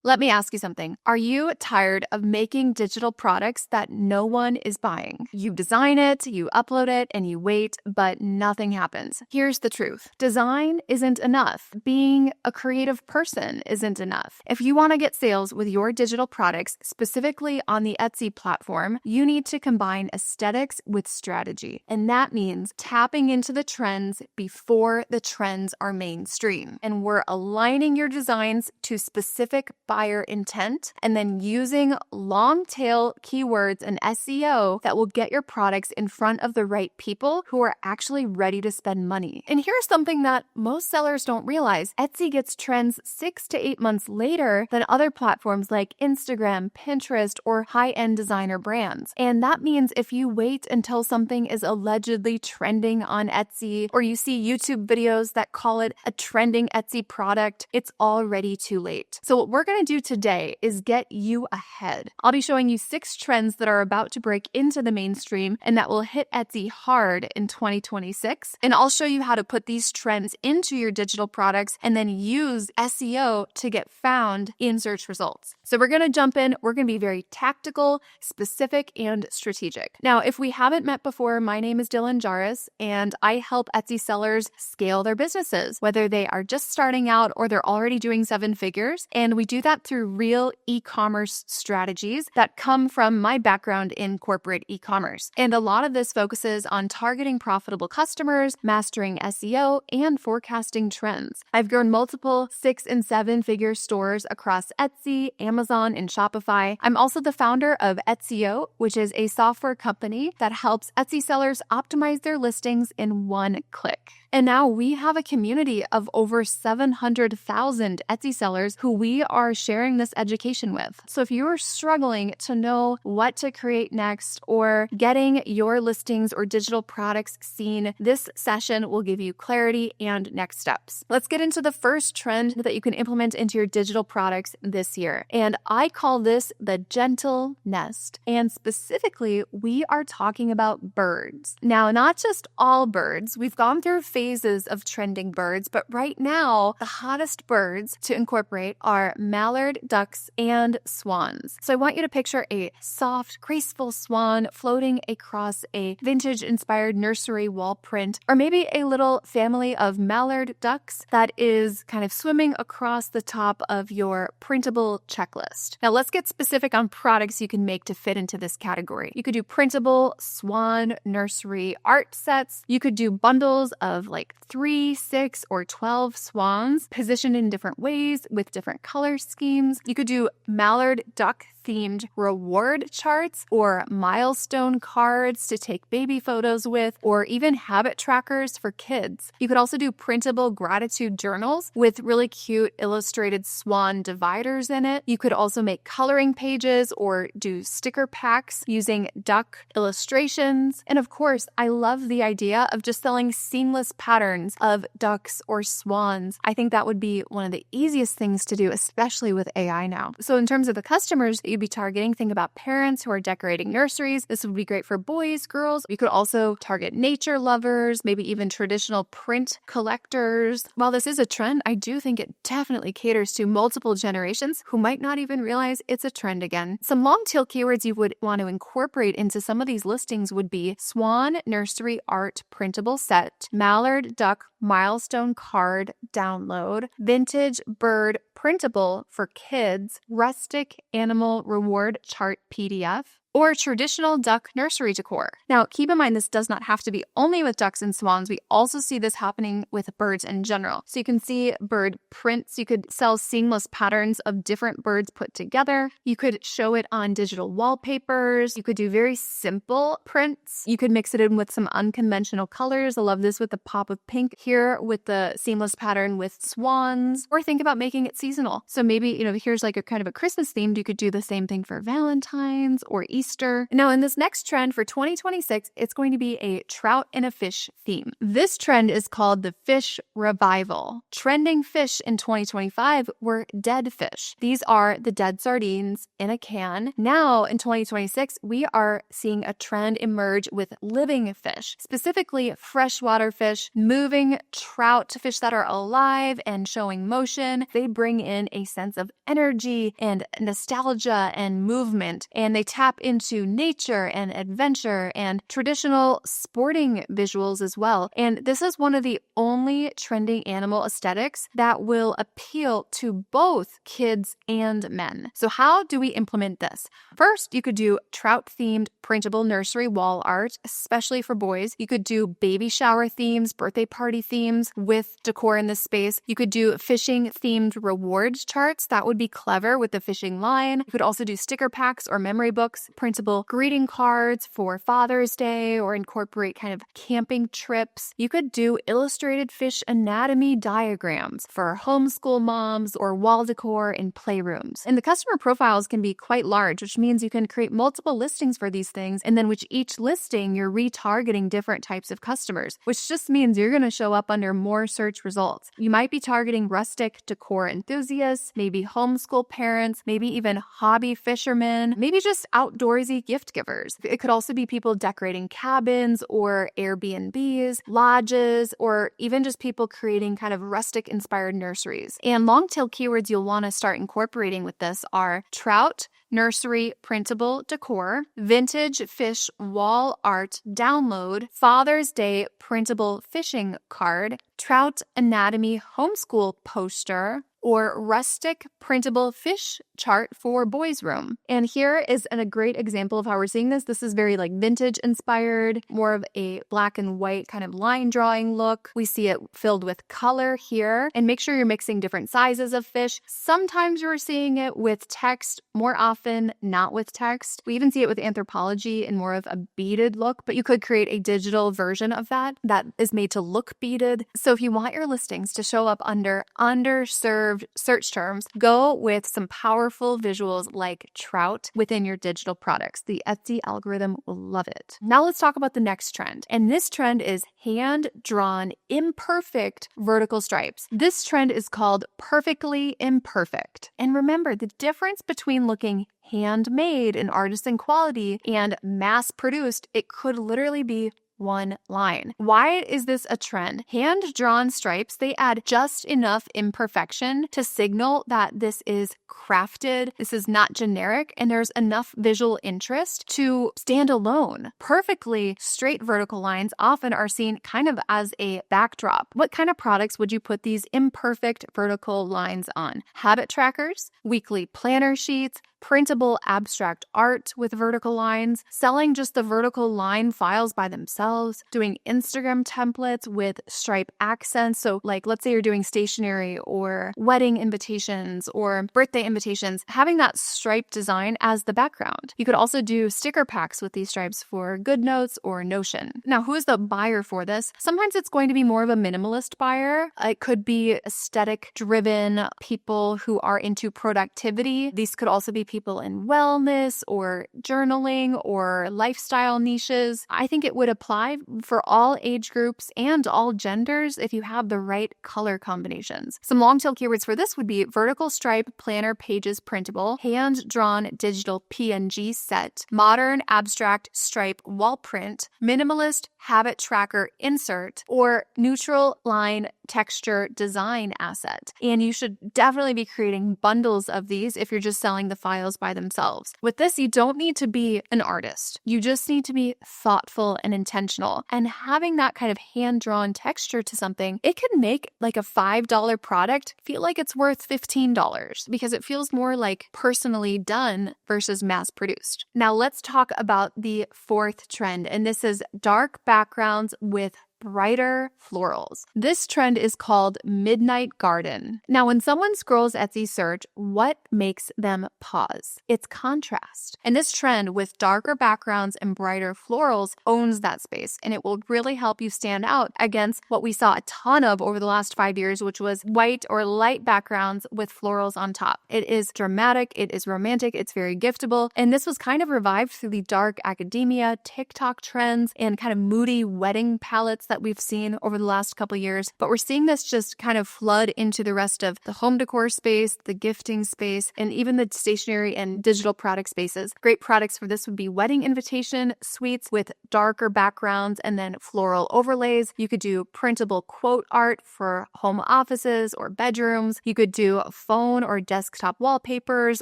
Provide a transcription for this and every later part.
Let me ask you something. Are you tired of making digital products that no one is buying? You design it, you upload it, and you wait, but nothing happens. Here's the truth. Design isn't enough. Being a creative person isn't enough. If you want to get sales with your digital products, specifically on the Etsy platform, you need to combine aesthetics with strategy. And that means tapping into the trends before the trends are mainstream. And we're aligning your designs to specific buyer intent, and then using long tail keywords and SEO that will get your products in front of the right people who are actually ready to spend money. And here's something that most sellers don't realize. Etsy gets trends 6 to 8 months later than other platforms like Instagram, Pinterest, or high-end designer brands. And that means if you wait until something is allegedly trending on Etsy, or you see YouTube videos that call it a trending Etsy product, it's already too late. So what we're going to do today is get you ahead. I'll be showing you 6 trends that are about to break into the mainstream and that will hit Etsy hard in 2026. And I'll show you how to put these trends into your digital products and then use SEO to get found in search results. So we're going to jump in. We're going to be very tactical, specific, and strategic. Now, if we haven't met before, my name is Dylan Jahraus, and I help Etsy sellers scale their businesses, whether they are just starting out or they're already doing 7 figures. And we do that through real e-commerce strategies that come from my background in corporate e-commerce. And a lot of this focuses on targeting profitable customers, mastering SEO, and forecasting trends. I've grown multiple 6- and 7-figure stores across Etsy, Amazon, and Shopify. I'm also the founder of Etsy, which is a software company that helps Etsy sellers optimize their listings in one click. And now we have a community of over 700,000 Etsy sellers who we are sharing this education with. So if you're struggling to know what to create next or getting your listings or digital products seen, this session will give you clarity and next steps. Let's get into the first trend that you can implement into your digital products this year. And I call this the gentle nest. And specifically, we are talking about birds. Now, not just all birds. We've gone through phases of trending birds, but right now, the hottest birds to incorporate are mallard ducks and swans. So I want you to picture a soft, graceful swan floating across a vintage-inspired nursery wall print, or maybe a little family of mallard ducks that is kind of swimming across the top of your printable checklist. Now let's get specific on products you can make to fit into this category. You could do printable swan nursery art sets. You could do bundles of like 3, 6, or 12 swans positioned in different ways with different color schemes. You could do mallard duck themed reward charts or milestone cards to take baby photos with, or even habit trackers for kids. You could also do printable gratitude journals with really cute illustrated swan dividers in it. You could also make coloring pages or do sticker packs using duck illustrations. And of course, I love the idea of just selling seamless patterns of ducks or swans. I think that would be one of the easiest things to do, especially with AI now. So in terms of the customers that you'd be targeting, think about parents who are decorating nurseries. This would be great for boys, girls. You could also target nature lovers, maybe even traditional print collectors. While this is a trend, I do think it definitely caters to multiple generations who might not even realize it's a trend again. Some long tail keywords you would want to incorporate into some of these listings would be swan nursery art printable set, mallard duck milestone card download, vintage bird printable for kids, rustic animal reward chart PDF, or traditional duck nursery decor. Now, keep in mind, this does not have to be only with ducks and swans. We also see this happening with birds in general. So you can see bird prints. You could sell seamless patterns of different birds put together. You could show it on digital wallpapers. You could do very simple prints. You could mix it in with some unconventional colors. I love this with the pop of pink here with the seamless pattern with swans, or think about making it seasonal. So maybe, here's like a kind of a Christmas themed. You could do the same thing for Valentine's or Easter Easter. Now, in this next trend for 2026, it's going to be a trout and a fish theme. This trend is called the fish revival. Trending fish in 2025 were dead fish. These are the dead sardines in a can. Now, in 2026, we are seeing a trend emerge with living fish, specifically freshwater fish, moving trout, fish that are alive and showing motion. They bring in a sense of energy and nostalgia and movement, and they tap into nature and adventure and traditional sporting visuals as well. And this is one of the only trending animal aesthetics that will appeal to both kids and men. So how do we implement this? First, you could do trout-themed printable nursery wall art, especially for boys. You could do baby shower themes, birthday party themes with decor in this space. You could do fishing-themed reward charts. That would be clever with the fishing line. You could also do sticker packs or memory books, printable greeting cards for Father's Day, or incorporate kind of camping trips. You could do illustrated fish anatomy diagrams for homeschool moms or wall decor in playrooms. And the customer profiles can be quite large, which means you can create multiple listings for these things, and then with each listing, you're retargeting different types of customers, which just means you're going to show up under more search results. You might be targeting rustic decor enthusiasts, maybe homeschool parents, maybe even hobby fishermen, maybe just outdoorsy gift givers. It could also be people decorating cabins or Airbnbs, lodges, or even just people creating kind of rustic-inspired nurseries. And long-tail keywords you'll want to start incorporating with this are trout, nursery printable decor, vintage fish wall art download, Father's Day printable fishing card, trout anatomy homeschool poster, or rustic printable fish chart for boys' room. And here is a great example of how we're seeing this. This is very like vintage inspired, more of a black and white kind of line drawing look. We see it filled with color here. And make sure you're mixing different sizes of fish. Sometimes you're seeing it with text, more often not with text. We even see it with anthropology in more of a beaded look, but you could create a digital version of that is made to look beaded. So if you want your listings to show up under underserved search terms, go with some powerful visuals like trout within your digital products. The Etsy algorithm will love it. Now let's talk about the next trend. And this trend is hand-drawn, imperfect vertical stripes. This trend is called perfectly imperfect. And remember, the difference between looking handmade and artisan quality and mass-produced, it could literally be one line. Why is this a trend? Hand-drawn stripes, they add just enough imperfection to signal that this is crafted, this is not generic, and there's enough visual interest to stand alone. Perfectly straight vertical lines often are seen kind of as a backdrop. What kind of products would you put these imperfect vertical lines on? Habit trackers, weekly planner sheets, printable abstract art with vertical lines, selling just the vertical line files by themselves, doing Instagram templates with stripe accents. So like, let's say you're doing stationery or wedding invitations or birthday invitations, having that stripe design as the background. You could also do sticker packs with these stripes for GoodNotes or Notion. Now, who is the buyer for this? Sometimes it's going to be more of a minimalist buyer. It could be aesthetic driven people who are into productivity. These could also be people in wellness or journaling or lifestyle niches. I think it would apply for all age groups and all genders if you have the right color combinations. Some long tail keywords for this would be vertical stripe planner pages printable, hand-drawn digital PNG set, modern abstract stripe wall print, minimalist habit tracker insert, or neutral line texture design asset. And you should definitely be creating bundles of these if you're just selling the files by themselves. With this, you don't need to be an artist. You just need to be thoughtful and intentional. And having that kind of hand-drawn texture to something, it can make like a $5 product feel like it's worth $15 because it feels more like personally done versus mass-produced. Now let's talk about the fourth trend, and this is dark backgrounds with brighter florals. This trend is called Midnight Garden. Now, when someone scrolls Etsy search, what makes them pause? It's contrast. And this trend with darker backgrounds and brighter florals owns that space, and it will really help you stand out against what we saw a ton of over the last 5 years, which was white or light backgrounds with florals on top. It is dramatic, it is romantic, it's very giftable, and this was kind of revived through the dark academia, TikTok trends, and kind of moody wedding palettes that we've seen over the last couple years. But we're seeing this just kind of flood into the rest of the home decor space, the gifting space, and even the stationery and digital product spaces. Great products for this would be wedding invitation suites with darker backgrounds and then floral overlays. You could do printable quote art for home offices or bedrooms. You could do phone or desktop wallpapers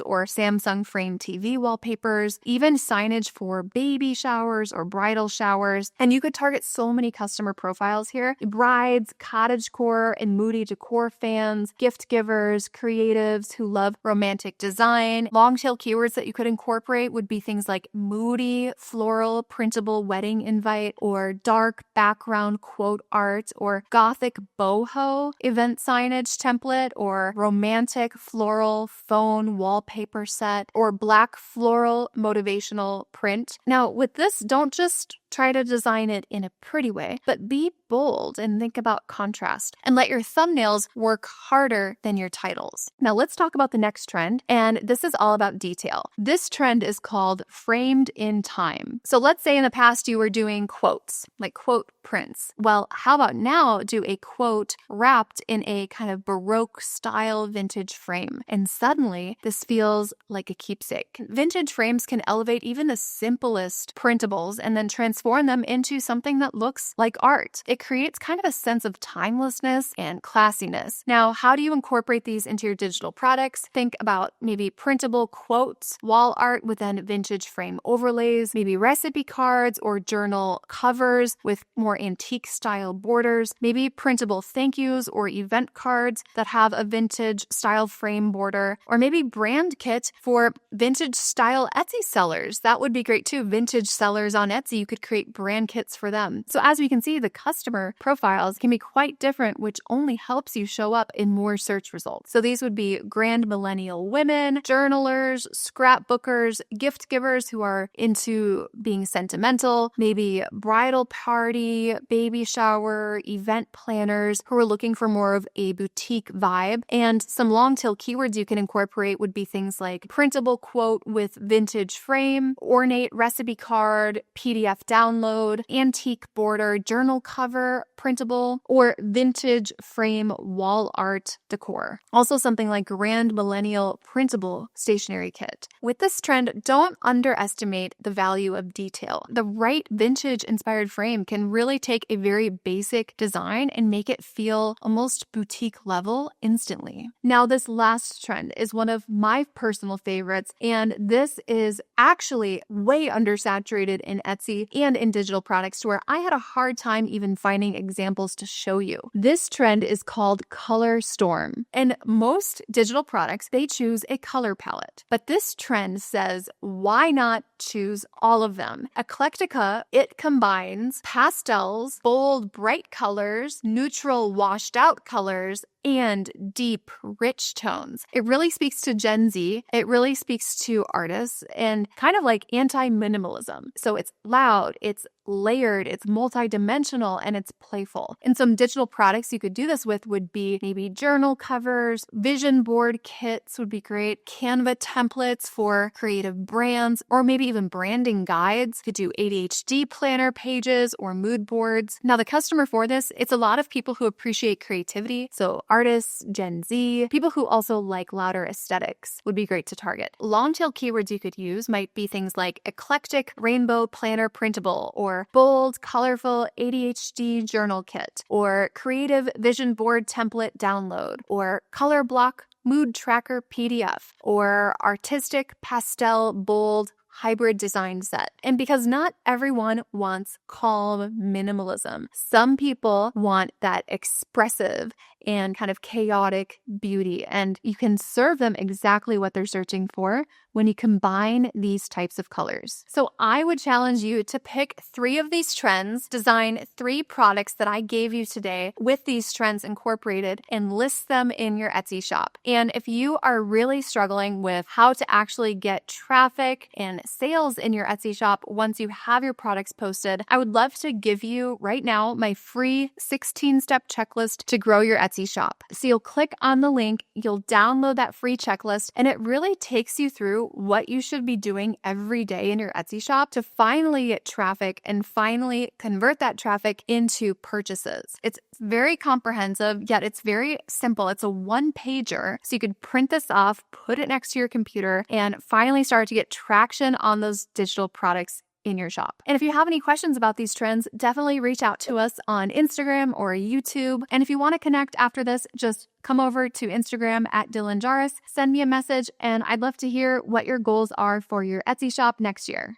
or Samsung frame TV wallpapers, even signage for baby showers or bridal showers. And you could target so many customer profiles here: brides, cottagecore and moody decor fans, gift givers, creatives who love romantic design. Long tail keywords that you could incorporate would be things like moody, floral, printable wedding invite, or dark background quote art, or gothic boho event signage template, or romantic floral phone wallpaper set, or black floral motivational print. Now, with this, don't just try to design it in a pretty way, but be bold and think about contrast and let your thumbnails work harder than your titles. Now let's talk about the next trend, and this is all about detail. This trend is called framed in time. So let's say in the past you were doing quotes, like quote prints. Well, how about now do a quote wrapped in a kind of Baroque style vintage frame? And suddenly this feels like a keepsake. Vintage frames can elevate even the simplest printables and then transform them into something that looks like art. It creates kind of a sense of timelessness and classiness. Now, how do you incorporate these into your digital products? Think about maybe printable quotes, wall art with then vintage frame overlays, maybe recipe cards or journal covers with more antique style borders, maybe printable thank yous or event cards that have a vintage style frame border, or maybe brand kit for vintage style Etsy sellers. That would be great too. Vintage sellers on Etsy, you could create brand kits for them. So as we can see, the customer profiles can be quite different, which only helps you show up in more search results. So these would be grand millennial women, journalers, scrapbookers, gift givers who are into being sentimental, maybe bridal party, baby shower, event planners who are looking for more of a boutique vibe. And some long tail keywords you can incorporate would be things like printable quote with vintage frame, ornate recipe card, PDF download, antique border, journal cover, printable, or vintage frame wall art decor. Also something like grand millennial printable stationery kit. With this trend, don't underestimate the value of detail. The right vintage inspired frame can really take a very basic design and make it feel almost boutique level instantly. Now, this last trend is one of my personal favorites, and this is actually way undersaturated in Etsy and in digital products to where I had a hard time even finding examples to show you. This trend is called Color Storm, and most digital products, they choose a color palette. But this trend says, why not choose all of them? Eclectica, it combines pastels, bold, bright colors, neutral, washed out colors, and deep, rich tones. It really speaks to Gen Z. It really speaks to artists and kind of like anti-minimalism. So it's loud, it's layered, it's multi-dimensional, and it's playful. And some digital products you could do this with would be maybe journal covers, vision board kits would be great, Canva templates for creative brands, or maybe even branding guides. You could do ADHD planner pages or mood boards. Now, the customer for this, it's a lot of people who appreciate creativity. So artists, Gen Z, people who also like louder aesthetics would be great to target. Long tail keywords you could use might be things like eclectic rainbow planner printable, or bold, colorful ADHD journal kit, or creative vision board template download, or color block mood tracker PDF, or artistic pastel bold hybrid design set. And because not everyone wants calm minimalism, some people want that expressive and kind of chaotic beauty, and you can serve them exactly what they're searching for when you combine these types of colors. So I would challenge you to pick 3 of these trends, design 3 products that I gave you today with these trends incorporated, and list them in your Etsy shop. And if you are really struggling with how to actually get traffic and sales in your Etsy shop once you have your products posted, I would love to give you right now my free 16-step checklist to grow your Etsy shop. So you'll click on the link, you'll download that free checklist, and it really takes you through what you should be doing every day in your Etsy shop to finally get traffic and finally convert that traffic into purchases. It's very comprehensive, yet it's very simple. It's a 1-pager. So you could print this off, put it next to your computer, and finally start to get traction on those digital products in your shop. And if you have any questions about these trends, definitely reach out to us on Instagram or YouTube. And if you want to connect after this, just come over to Instagram at Dylan Jahraus, send me a message, and I'd love to hear what your goals are for your Etsy shop next year.